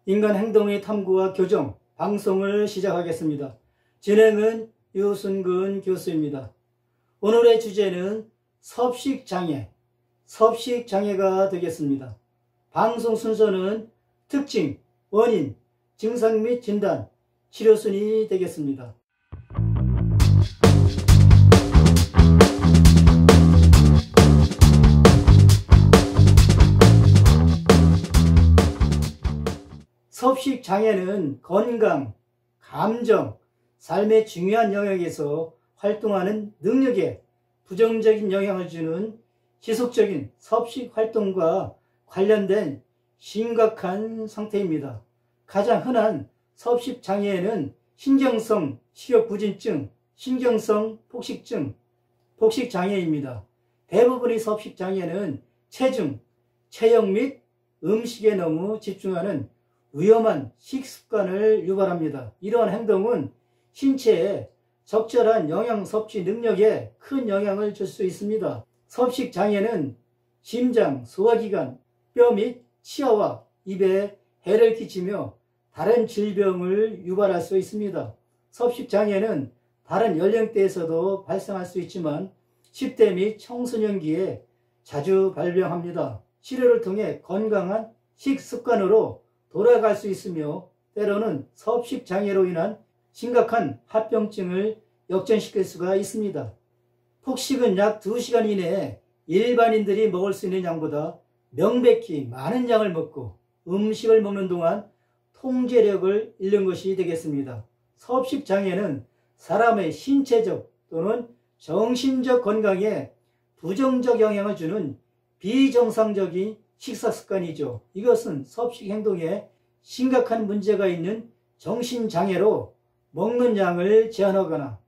인간 행동의 탐구와 교정 방송을 시작하겠습니다. 진행은 유순근 교수입니다. 오늘의 주제는 섭식장애, 섭식장애가 되겠습니다. 방송 순서는 특징, 원인, 증상 및 진단, 치료순이 되겠습니다. 섭식장애는 건강, 감정, 삶의 중요한 영역에서 활동하는 능력에 부정적인 영향을 주는 지속적인 섭식활동과 관련된 심각한 상태입니다. 가장 흔한 섭식장애에는 신경성 식욕부진증, 신경성 폭식증, 폭식장애입니다. 대부분의 섭식장애는 체중, 체형 및 음식에 너무 집중하는 위험한 식습관을 유발합니다. 이러한 행동은 신체에 적절한 영양 섭취 능력에 큰 영향을 줄 수 있습니다. 섭식장애는 심장, 소화기관, 뼈 및 치아와 입에 해를 끼치며 다른 질병을 유발할 수 있습니다. 섭식장애는 다른 연령대에서도 발생할 수 있지만 10대 및 청소년기에 자주 발병합니다. 치료를 통해 건강한 식습관으로 돌아갈 수 있으며 때로는 섭식장애로 인한 심각한 합병증을 역전시킬 수가 있습니다. 폭식은 약 2시간 이내에 일반인들이 먹을 수 있는 양보다 명백히 많은 양을 먹고 음식을 먹는 동안 통제력을 잃는 것이 되겠습니다. 섭식장애는 사람의 신체적 또는 정신적 건강에 부정적 영향을 주는 비정상적인 식사습관이죠. 이것은 섭식 행동에 심각한 문제가 있는 정신장애로 먹는 양을 제한하거나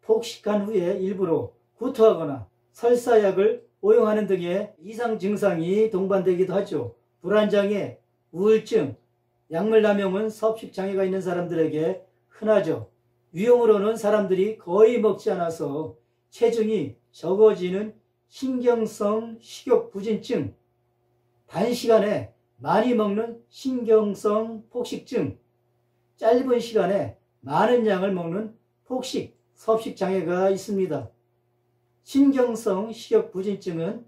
폭식한 후에 일부러 구토하거나 설사약을 오용하는 등의 이상 증상이 동반되기도 하죠. 불안장애, 우울증, 약물남용은 섭식장애가 있는 사람들에게 흔하죠. 유형으로는 사람들이 거의 먹지 않아서 체중이 적어지는 신경성 식욕부진증, 단시간에 많이 먹는 신경성 폭식증, 짧은 시간에 많은 양을 먹는 폭식, 섭식장애가 있습니다. 신경성 식욕부진증은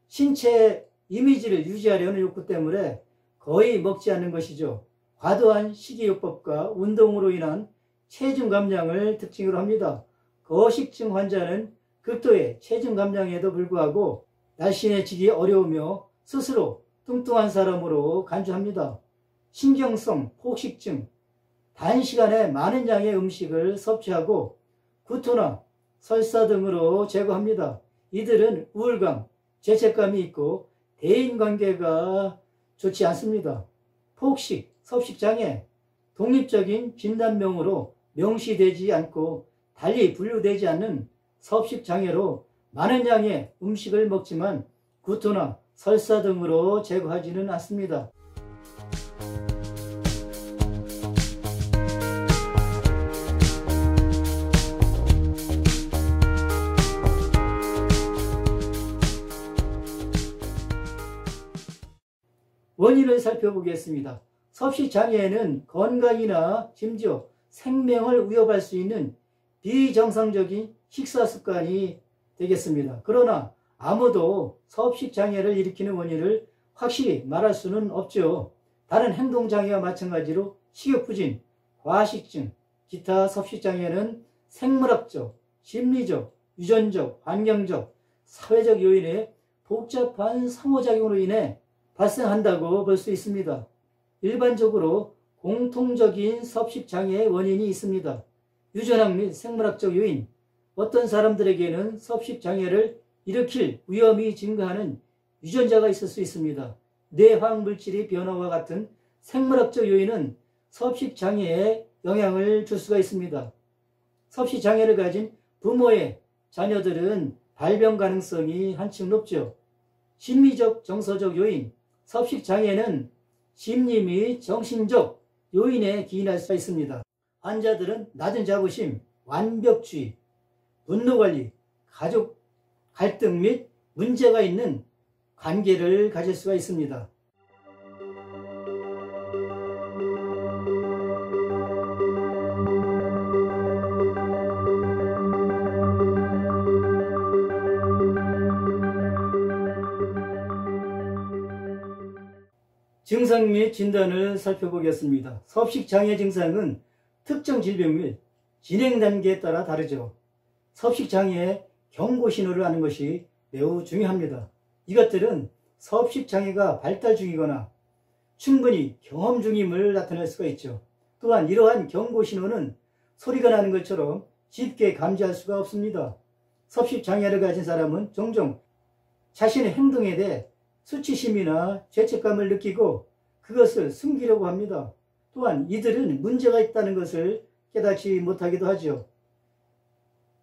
신체의 이미지를 유지하려는 욕구 때문에 거의 먹지 않는 것이죠. 과도한 식이요법과 운동으로 인한 체중 감량을 특징으로 합니다. 거식증 환자는 극도의 체중 감량에도 불구하고 날씬해지기 어려우며 스스로 뚱뚱한 사람으로 간주합니다. 신경성 폭식증, 단시간에 많은 양의 음식을 섭취하고 구토나 설사 등으로 제거합니다. 이들은 우울감, 죄책감이 있고 대인관계가 좋지 않습니다. 폭식, 섭식장애, 독립적인 진단명으로 명시되지 않고 달리 분류되지 않는 섭식장애로 많은 양의 음식을 먹지만 구토나 설사 등으로 제거하지는 않습니다. 원인을 살펴보겠습니다. 섭식장애에는 건강이나 심지어 생명을 위협할 수 있는 비정상적인 식사습관이 되겠습니다. 그러나 아무도 섭식장애를 일으키는 원인을 확실히 말할 수는 없죠. 다른 행동장애와 마찬가지로 식욕부진, 과식증, 기타 섭식장애는 생물학적, 심리적, 유전적, 환경적, 사회적 요인의 복잡한 상호작용으로 인해 발생한다고 볼 수 있습니다. 일반적으로 공통적인 섭식장애의 원인이 있습니다. 유전학 및 생물학적 요인, 어떤 사람들에게는 섭식장애를 일으킬 위험이 증가하는 유전자가 있을 수 있습니다. 뇌화학 물질의 변화와 같은 생물학적 요인은 섭식장애에 영향을 줄 수가 있습니다. 섭식장애를 가진 부모의 자녀들은 발병 가능성이 한층 높죠. 심리적, 정서적 요인, 섭식장애는 심리 및 정신적 요인에 기인할 수가 있습니다. 환자들은 낮은 자부심, 완벽주의, 분노관리, 가족 갈등 및 문제가 있는 관계를 가질 수가 있습니다. 증상 및 진단을 살펴보겠습니다. 섭식장애 증상은 특정 질병 및 진행 단계에 따라 다르죠. 섭식장애의 경고 신호를 아는 것이 매우 중요합니다. 이것들은 섭식장애가 발달 중이거나 충분히 경험 중임을 나타낼 수가 있죠. 또한 이러한 경고 신호는 소리가 나는 것처럼 쉽게 감지할 수가 없습니다. 섭식장애를 가진 사람은 종종 자신의 행동에 대해 수치심이나 죄책감을 느끼고 그것을 숨기려고 합니다. 또한 이들은 문제가 있다는 것을 깨닫지 못하기도 하죠.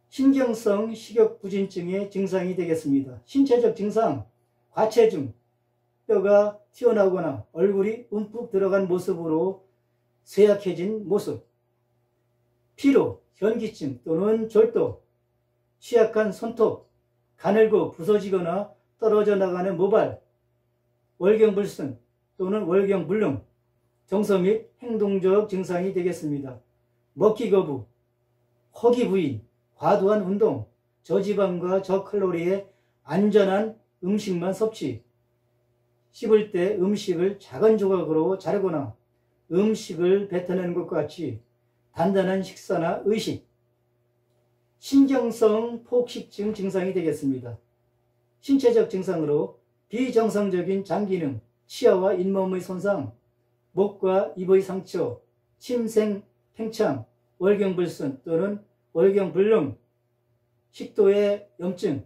신경성 식욕부진증의 증상이 되겠습니다. 신체적 증상, 과체중, 뼈가 튀어나오거나 얼굴이 움푹 들어간 모습으로 쇠약해진 모습, 피로, 현기증 또는 졸도, 취약한 손톱, 가늘고 부서지거나 떨어져 나가는 모발, 월경불순 또는 월경불능, 정서 및 행동적 증상이 되겠습니다. 먹기 거부, 허기부인, 과도한 운동, 저지방과 저칼로리의 안전한 음식만 섭취, 씹을 때 음식을 작은 조각으로 자르거나 음식을 뱉어내는 것과 같이 단단한 식사나 의식, 신경성 폭식증 증상이 되겠습니다. 신체적 증상으로 비정상적인 장기능, 치아와 잇몸의 손상, 목과 입의 상처, 침생, 팽창, 월경불순 또는 월경불능, 식도의 염증,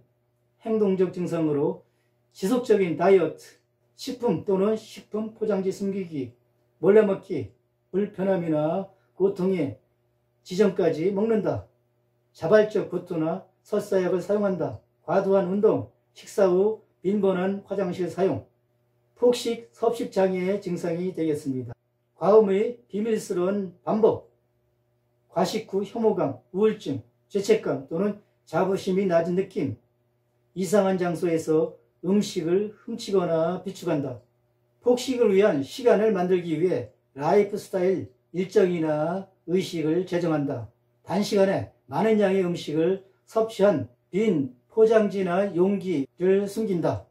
행동적 증상으로 지속적인 다이어트, 식품 또는 식품 포장지 숨기기, 몰래먹기, 불편함이나 고통의 지점까지 먹는다, 자발적 구토나 설사약을 사용한다, 과도한 운동, 식사 후 빈번한 화장실 사용, 폭식, 섭식장애의 증상이 되겠습니다. 과음의 비밀스러운 반복, 과식 후 혐오감, 우울증, 죄책감 또는 자부심이 낮은 느낌, 이상한 장소에서 음식을 훔치거나 비축한다. 폭식을 위한 시간을 만들기 위해 라이프 스타일 일정이나 의식을 제정한다. 단시간에 많은 양의 음식을 섭취한 빈 포장지나 용기를 숨긴다.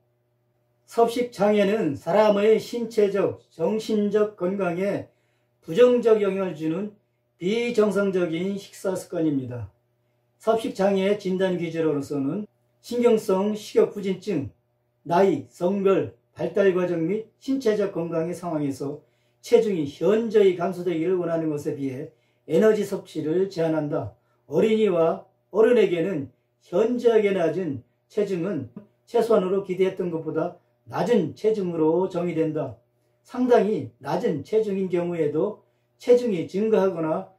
섭식장애는 사람의 신체적, 정신적 건강에 부정적 영향을 주는 비정상적인 식사 습관입니다. 섭식장애 진단 기준으로서는 신경성 식욕부진증, 나이, 성별, 발달 과정 및 신체적 건강의 상황에서 체중이 현저히 감소되기를 원하는 것에 비해 에너지 섭취를 제한한다. 어린이와 어른에게는 현저하게 낮은 체중은 최소한으로 기대했던 것보다 낮은 체중으로 정의된다. 상당히 낮은 체중인 경우에도 체중이 증가하거나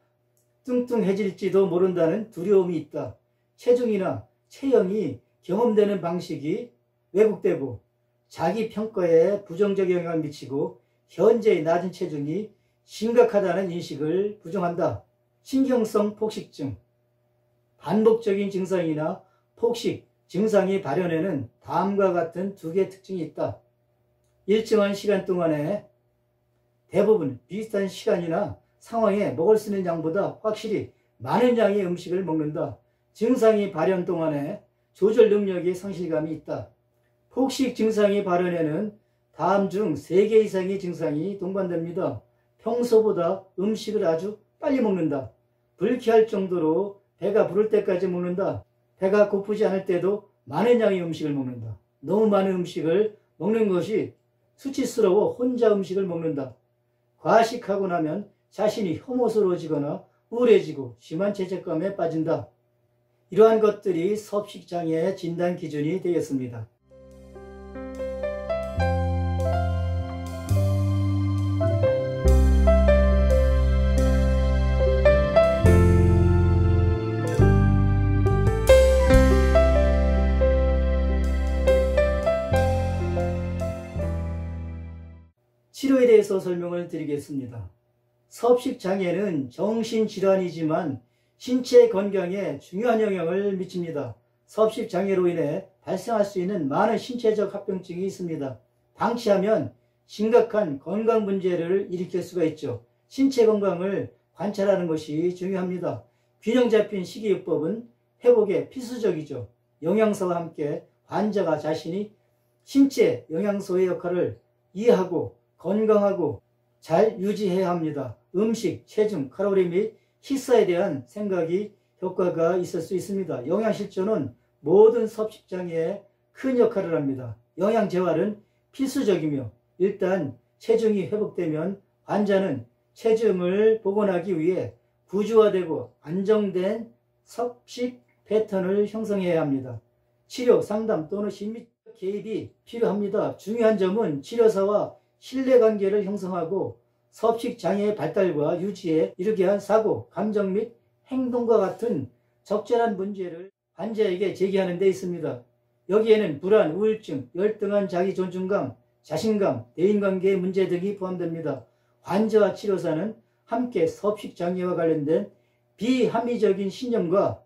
뚱뚱해질지도 모른다는 두려움이 있다. 체중이나 체형이 경험되는 방식이 왜곡되고 자기 평가에 부정적 영향을 미치고 현재의 낮은 체중이 심각하다는 인식을 부정한다. 신경성 폭식증, 반복적인 증상이나 폭식 증상이 발현에는 다음과 같은 두 개의 특징이 있다. 일정한 시간 동안에 대부분 비슷한 시간이나 상황에 먹을 수 있는 양보다 확실히 많은 양의 음식을 먹는다. 증상이 발현 동안에 조절 능력의 상실감이 있다. 폭식 증상이 발현에는 다음 중 3개 이상의 증상이 동반됩니다. 평소보다 음식을 아주 빨리 먹는다. 불쾌할 정도로 배가 부를 때까지 먹는다. 배가 고프지 않을 때도 많은 양의 음식을 먹는다. 너무 많은 음식을 먹는 것이 수치스러워 혼자 음식을 먹는다. 과식하고 나면 자신이 혐오스러워지거나 우울해지고 심한 죄책감에 빠진다. 이러한 것들이 섭식장애의 진단 기준이 되겠습니다. 치료에 대해서 설명을 드리겠습니다. 섭식장애는 정신질환이지만 신체 건강에 중요한 영향을 미칩니다. 섭식장애로 인해 발생할 수 있는 많은 신체적 합병증이 있습니다. 방치하면 심각한 건강 문제를 일으킬 수가 있죠. 신체 건강을 관찰하는 것이 중요합니다. 균형 잡힌 식이요법은 회복에 필수적이죠. 영양소와 함께 환자가 자신이 신체 영양소의 역할을 이해하고 건강하고 잘 유지해야 합니다. 음식, 체중, 칼로리 및 식사에 대한 생각이 효과가 있을 수 있습니다. 영양실조는 모든 섭식장애에 큰 역할을 합니다. 영양재활은 필수적이며 일단 체중이 회복되면 환자는 체중을 복원하기 위해 구조화되고 안정된 섭식 패턴을 형성해야 합니다. 치료, 상담 또는 심리적 개입이 필요합니다. 중요한 점은 치료사와 신뢰관계를 형성하고 섭식장애의 발달과 유지에 이르게 한 사고, 감정 및 행동과 같은 적절한 문제를 환자에게 제기하는 데 있습니다. 여기에는 불안, 우울증, 열등한 자기존중감, 자신감, 대인관계의 문제 등이 포함됩니다. 환자와 치료사는 함께 섭식장애와 관련된 비합리적인 신념과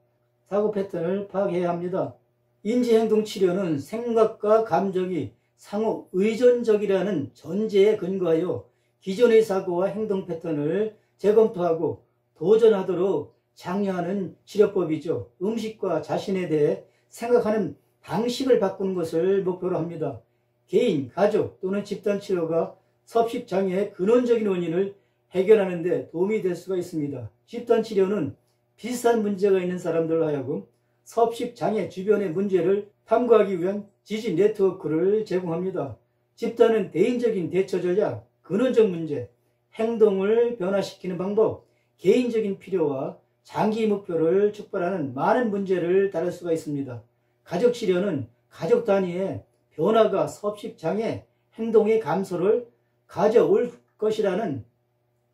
사고 패턴을 파악해야 합니다. 인지행동치료는 생각과 감정이 상호 의존적이라는 전제에 근거하여 기존의 사고와 행동 패턴을 재검토하고 도전하도록 장려하는 치료법이죠. 음식과 자신에 대해 생각하는 방식을 바꾸는 것을 목표로 합니다. 개인, 가족 또는 집단 치료가 섭식장애의 근원적인 원인을 해결하는 데 도움이 될 수가 있습니다. 집단 치료는 비슷한 문제가 있는 사람들로 하여금 섭식장애 주변의 문제를 탐구하기 위한 지지 네트워크를 제공합니다. 집단은 대인적인 대처 전략, 근원적 문제, 행동을 변화시키는 방법, 개인적인 필요와 장기 목표를 촉발하는 많은 문제를 다룰 수가 있습니다. 가족치료는 가족 단위의 변화가 섭식장애 행동의 감소를 가져올 것이라는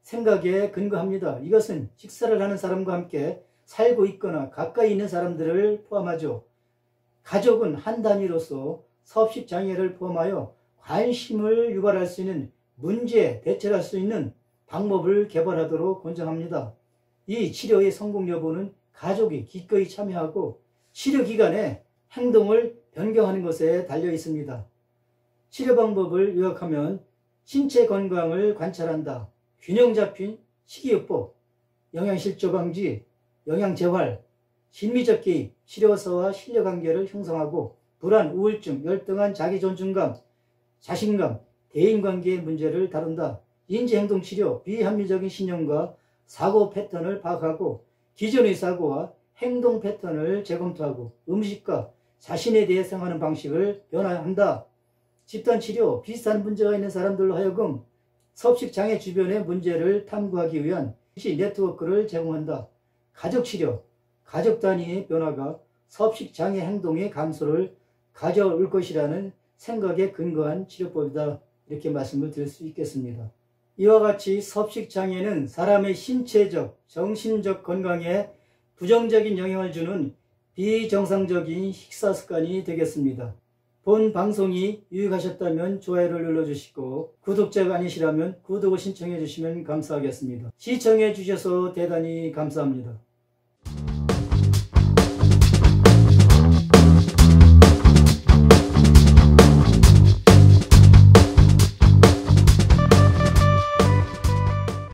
생각에 근거합니다. 이것은 식사를 하는 사람과 함께 살고 있거나 가까이 있는 사람들을 포함하죠. 가족은 한 단위로서 섭식장애를 포함하여 관심을 유발할 수 있는 문제에 대처할 수 있는 방법을 개발하도록 권장합니다. 이 치료의 성공 여부는 가족이 기꺼이 참여하고 치료 기간에 행동을 변경하는 것에 달려 있습니다. 치료 방법을 요약하면 신체 건강을 관찰한다, 균형 잡힌 식이요법, 영양실조 방지, 영양재활, 심리적 개입, 치료사와 신뢰관계를 형성하고 불안, 우울증, 열등한 자기존중감, 자신감, 대인관계의 문제를 다룬다. 인지행동치료, 비합리적인 신념과 사고 패턴을 파악하고 기존의 사고와 행동 패턴을 재검토하고 음식과 자신에 대해 생각하는 방식을 변화한다. 집단치료, 비슷한 문제가 있는 사람들로 하여금 섭식장애 주변의 문제를 탐구하기 위한 지지 네트워크를 제공한다. 가족치료, 가족 단위의 변화가 섭식장애 행동의 감소를 가져올 것이라는 생각에 근거한 치료법이다. 이렇게 말씀을 드릴 수 있겠습니다. 이와 같이 섭식장애는 사람의 신체적, 정신적 건강에 부정적인 영향을 주는 비정상적인 식사 습관이 되겠습니다. 본 방송이 유익하셨다면 좋아요를 눌러주시고 구독자가 아니시라면 구독을 신청해 주시면 감사하겠습니다. 시청해 주셔서 대단히 감사합니다.